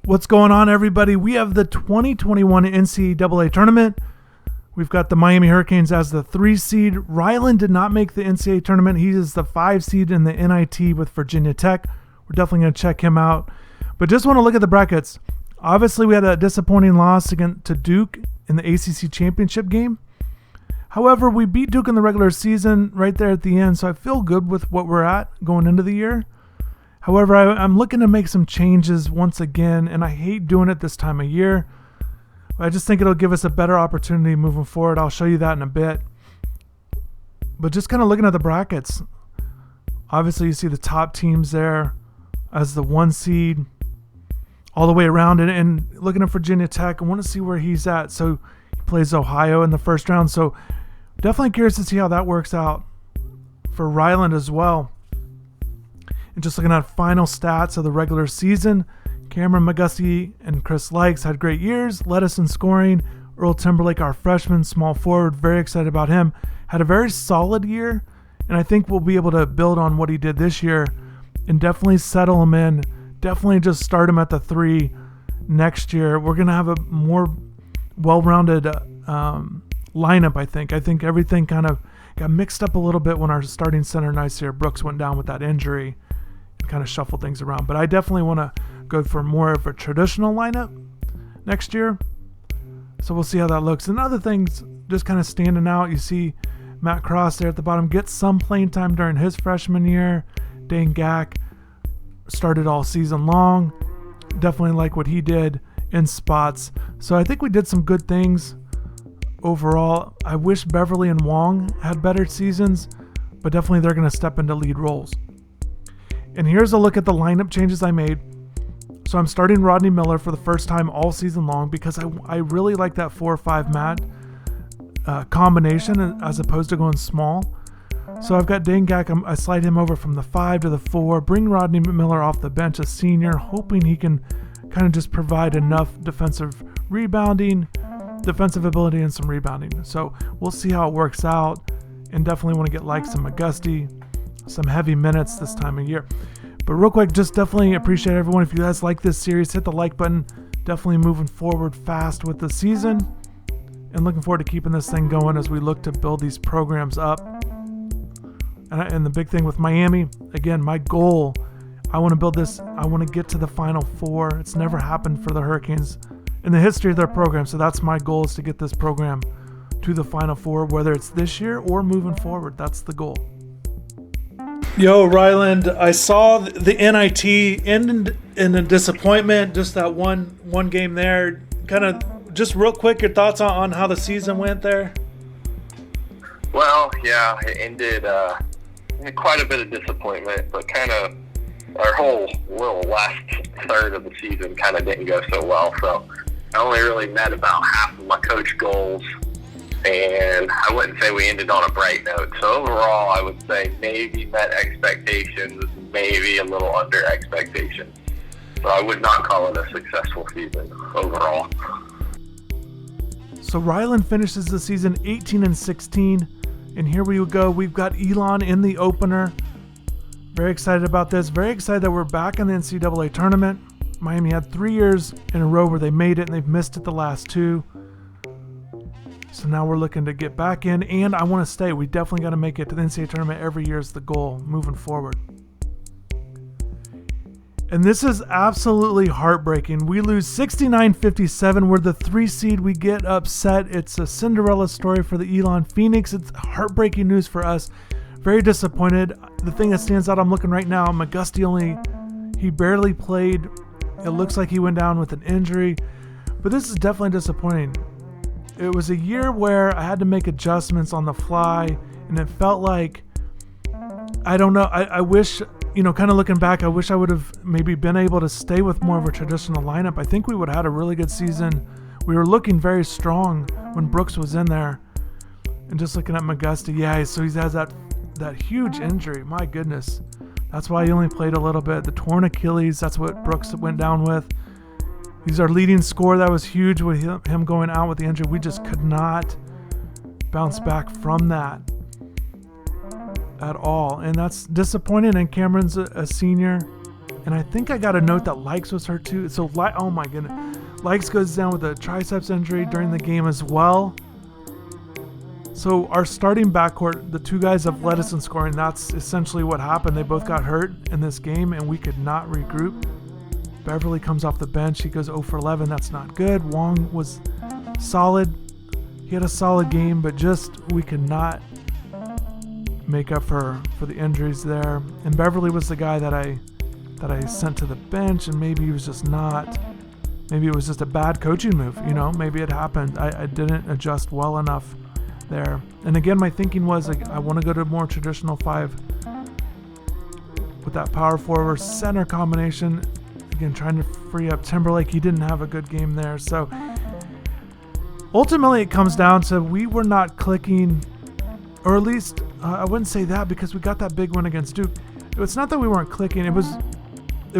What's going on, everybody? We have the 2021 NCAA Tournament. We've got the Miami Hurricanes as the 3 seed. Ryland did not make the NCAA Tournament. He is the 5 seed in the NIT with Virginia Tech. We're definitely going to check him out. But just want to look at the brackets. Obviously, we had a disappointing loss to Duke in the ACC championship game. However, we beat Duke in the regular season right there at the end, so I feel good with what we're at going into the year. However, I'm looking to make some changes once again, and I hate doing it this time of year. I just think it'll give us a better opportunity moving forward. I'll show you that in a bit. But just kind of looking at the brackets, obviously you see the top teams there as the 1 seed all the way around. And looking at Virginia Tech, I want to see where he's at. So he plays Ohio in the first round. So definitely curious to see how that works out for Ryland as well. And just looking at final stats of the regular season, Cameron McGusty and Chris Likes had great years, led us in scoring. Earl Timberlake, our freshman, small forward, very excited about him. Had a very solid year, and I think we'll be able to build on what he did this year and definitely settle him in. Definitely just start him at the 3 next year. We're going to have a more well-rounded lineup, I think. I think everything kind of got mixed up a little bit when our starting center, Nyseer Brooks, went down with that injury. Kind of shuffle things around, but I definitely want to go for more of a traditional lineup next year, so we'll see how that looks. And other things just kind of standing out, you see Matt Cross there at the bottom get some playing time during his freshman year. Dane Gack started all season long, definitely like what he did in spots, so I think we did some good things overall. I wish Beverly and Wong had better seasons, but definitely they're going to step into lead roles. And here's a look at the lineup changes I made. So I'm starting Rodney Miller for the first time all season long because I really like that 4-5 mat combination as opposed to going small. So I've got Dane Gack. I slide him over from the 5 to the 4, bring Rodney Miller off the bench, a senior, hoping he can kind of just provide enough defensive rebounding, defensive ability, and some rebounding. So we'll see how it works out, and definitely want to get Likes and McGusty some heavy minutes this time of year. But real quick, just definitely appreciate everyone. If you guys like this series, hit the like button. Definitely moving forward fast with the season, and looking forward to keeping this thing going as we look to build these programs up. And the big thing with Miami, again, my goal, I want to build this. I want to get to the Final Four. It's never happened for the Hurricanes in the history of their program. So that's my goal, is to get this program to the Final Four, whether it's this year or moving forward. That's the goal. Yo, Ryland, I saw the NIT end in a disappointment, just that one game there. Kind of just real quick, your thoughts on how the season went there? Well, yeah, it ended quite a bit of disappointment, but kind of our whole little last third of the season kind of didn't go so well. So I only really met about half of my coach goals. And I wouldn't say we ended on a bright note. So overall, I would say maybe met expectations, maybe a little under expectations. But I would not call it a successful season overall. So Ryland finishes the season 18-16. And here we go. We've got Elon in the opener. Very excited about this. Very excited that we're back in the NCAA Tournament. Miami had 3 years in a row where they made it, and they've missed it the last 2. So now we're looking to get back in, and I want to stay. We definitely got to make it to the NCAA Tournament every year is the goal moving forward. And this is absolutely heartbreaking. We lose 69-57. We're the 3 seed. We get upset. It's a Cinderella story for the Elon Phoenix. It's heartbreaking news for us. Very disappointed. The thing that stands out, I'm looking right now, McGusty he barely played. It looks like he went down with an injury. But this is definitely disappointing. It was a year where I had to make adjustments on the fly, and it felt like, I don't know, I wish, kind of looking back, I wish I would have maybe been able to stay with more of a traditional lineup. I think we would have had a really good season. We were looking very strong when Brooks was in there. And just looking at McGusty, yeah, so he has that huge injury. My goodness. That's why he only played a little bit. The torn Achilles, that's what Brooks went down with. He's our leading scorer. That was huge with him going out with the injury. We just could not bounce back from that at all. And that's disappointing. And Cameron's a senior. And I think I got a note that Likes was hurt too. So, oh my goodness. Likes goes down with a triceps injury during the game as well. So our starting backcourt, the two guys have led us in scoring. That's essentially what happened. They both got hurt in this game, and we could not regroup. Beverly comes off the bench. He goes 0 for 11. That's not good. Wong was solid. He had a solid game, but just we could not make up for the injuries there. And Beverly was the guy that I sent to the bench, and maybe he was just not. Maybe it was just a bad coaching move. Maybe it happened. I didn't adjust well enough there. And again, my thinking was like, I want to go to a more traditional 5 with that power forward center combination. Again, trying to free up Timberlake. He didn't have a good game there. So ultimately it comes down to we were not clicking, or at least I wouldn't say that, because we got that big win against Duke. It's not that we weren't clicking. It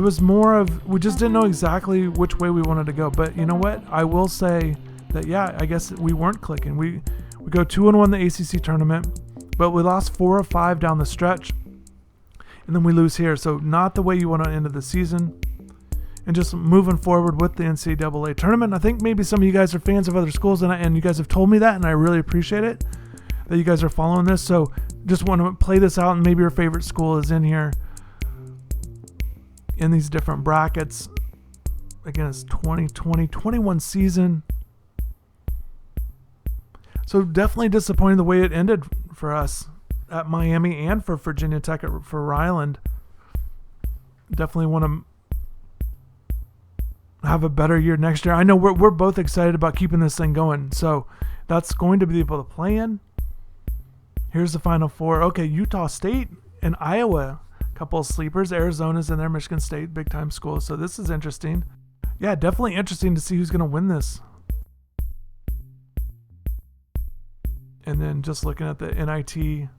was more of we just didn't know exactly which way we wanted to go. But you know what? I will say that, yeah, I guess we weren't clicking. We go 2-1 the ACC tournament, but we lost 4 of 5 down the stretch, and then we lose here. So not the way you want to end the season. And just moving forward with the NCAA tournament. I think maybe some of you guys are fans of other schools, and you guys have told me that, and I really appreciate it that you guys are following this. So just want to play this out, and maybe your favorite school is in here in these different brackets. Again, it's 2020-21 season. So definitely disappointing the way it ended for us at Miami and for Virginia Tech for Ryland. Definitely want to have a better year next year. I know we're both excited about keeping this thing going. So that's going to be the plan. Here's the Final Four. Okay, Utah State and Iowa, a couple of sleepers. Arizona's in there, Michigan State, big time schools. So this is interesting. Yeah, definitely interesting to see who's going to win this. And then just looking at the NIT.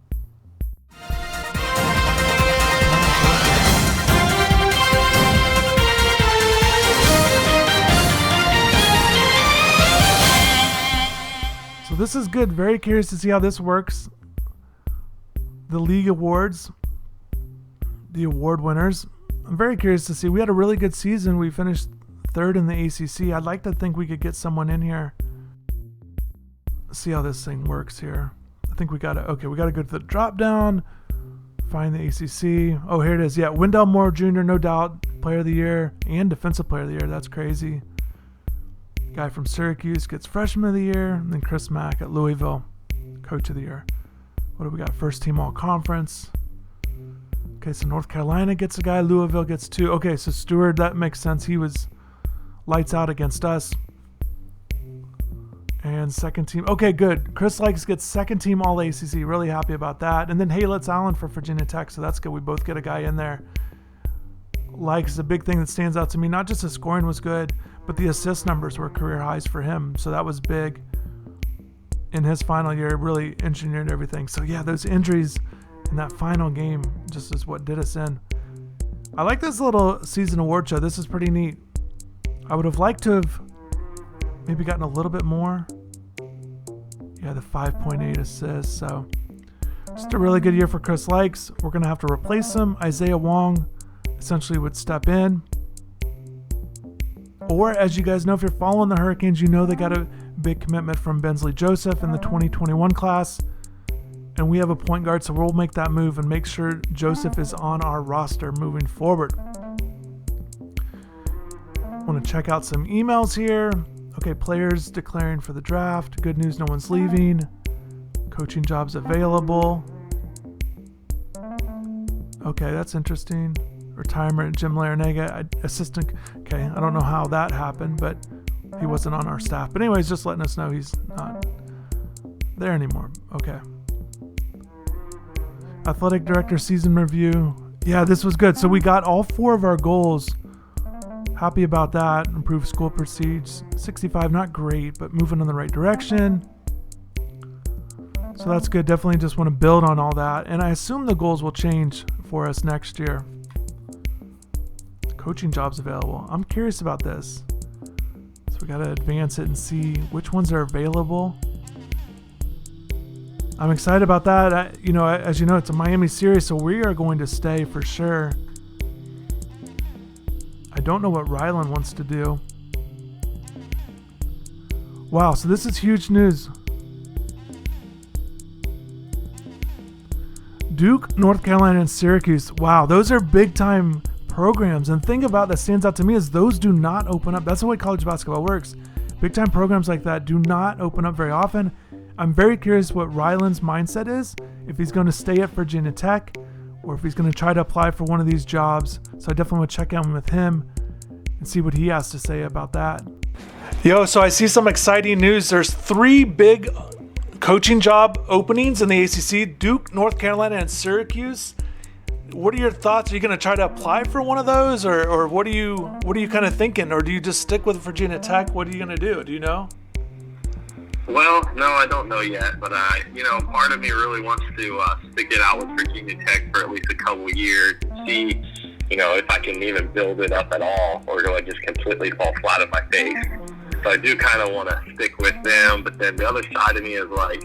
So this is good. Very curious to see how this works. The league awards, the award winners. I'm very curious to see. We had a really good season. We finished 3rd in the ACC. I'd like to think we could get someone in here. See how this thing works here. I think we got to go to the drop down, find the ACC. Oh, here it is. Yeah, Wendell Moore Jr., no doubt, player of the year and defensive player of the year. That's crazy. Guy from Syracuse gets freshman of the year, and then Chris Mack at Louisville, coach of the year. What do we got? First team all conference. Okay, so North Carolina gets a guy, Louisville gets 2. Okay, so Stewart, that makes sense. He was lights out against us. And second team. Okay, good. Chris Likes gets second team all ACC. Really happy about that. And then Haylitz Allen for Virginia Tech. So that's good. We both get a guy in there. Likes is a big thing that stands out to me. Not just his scoring was good, but the assist numbers were career highs for him. So that was big. In his final year, really engineered everything. So yeah, those injuries in that final game just is what did us in. I like this little season award show. This is pretty neat. I would have liked to have maybe gotten a little bit more. Yeah, the 5.8 assists. So just a really good year for Chris Likes. We're going to have to replace him. Isaiah Wong essentially would step in. Or as you guys know, if you're following the Hurricanes, you know they got a big commitment from Bensley Joseph in the 2021 class. And we have a point guard, so we'll make that move and make sure Joseph is on our roster moving forward. Want to check out some emails here. Okay, players declaring for the draft. Good news, no one's leaving. Coaching jobs available. Okay, that's interesting. Retirement, Jim Larinaga, assistant. Okay, I don't know how that happened, but he wasn't on our staff. But anyways, just letting us know he's not there anymore. Okay. Athletic director season review. Yeah, this was good. So we got all 4 of our goals. Happy about that. Improved school proceeds. 65, not great, but moving in the right direction. So that's good. Definitely just want to build on all that. And I assume the goals will change for us next year. Coaching jobs available. I'm curious about this. So we got to advance it and see which ones are available. I'm excited about that. As you know, it's a Miami series, so we are going to stay for sure. don't know what Ryland wants to do. Wow, so this is huge news. Duke, North Carolina, and Syracuse. Wow, those are big-time programs. And the thing about that stands out to me is those do not open up. That's the way college basketball works. Big-time programs like that do not open up very often. I'm very curious what Ryland's mindset is, if he's going to stay at Virginia Tech or if he's going to try to apply for one of these jobs. So I definitely want to check in with him and see what he has to say about that. Yo, so I see some exciting news. There's 3 big coaching job openings in the ACC: Duke, North Carolina, and Syracuse. What are your thoughts? Are you going to try to apply for one of those, or what are you kind of thinking? Or do you just stick with Virginia Tech? What are you going to do? Do you know? Well, no, I don't know yet, but part of me really wants to stick it out with Virginia Tech for at least a couple of years and see, if I can even build it up at all, or do I just completely fall flat on my face? So I do kind of want to stick with them, but then the other side of me is like,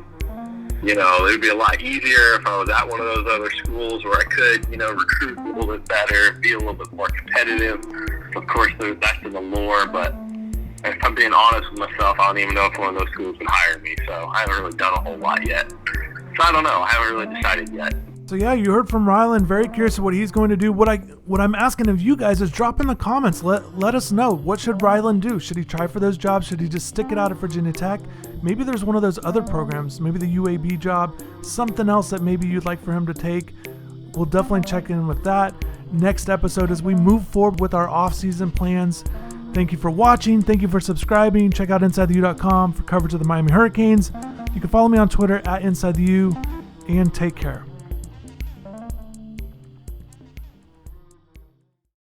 it would be a lot easier if I was at one of those other schools where I could, recruit a little bit better, be a little bit more competitive. Of course, that's in the lore, but if I'm being honest with myself, I don't even know if one of those schools would hire me, so I haven't really done a whole lot yet. So I don't know. I haven't really decided yet. So yeah, you heard from Ryland. Very curious of what he's going to do. What I'm asking of you guys is drop in the comments. Let us know. What should Ryland do? Should he try for those jobs? Should he just stick it out at Virginia Tech? Maybe there's one of those other programs, maybe the UAB job, something else that maybe you'd like for him to take. We'll definitely check in with that next episode as we move forward with our off-season plans. Thank you for watching. Thank you for subscribing. Check out InsideTheU.com for coverage of the Miami Hurricanes. You can follow me on Twitter at InsideTheU, and take care.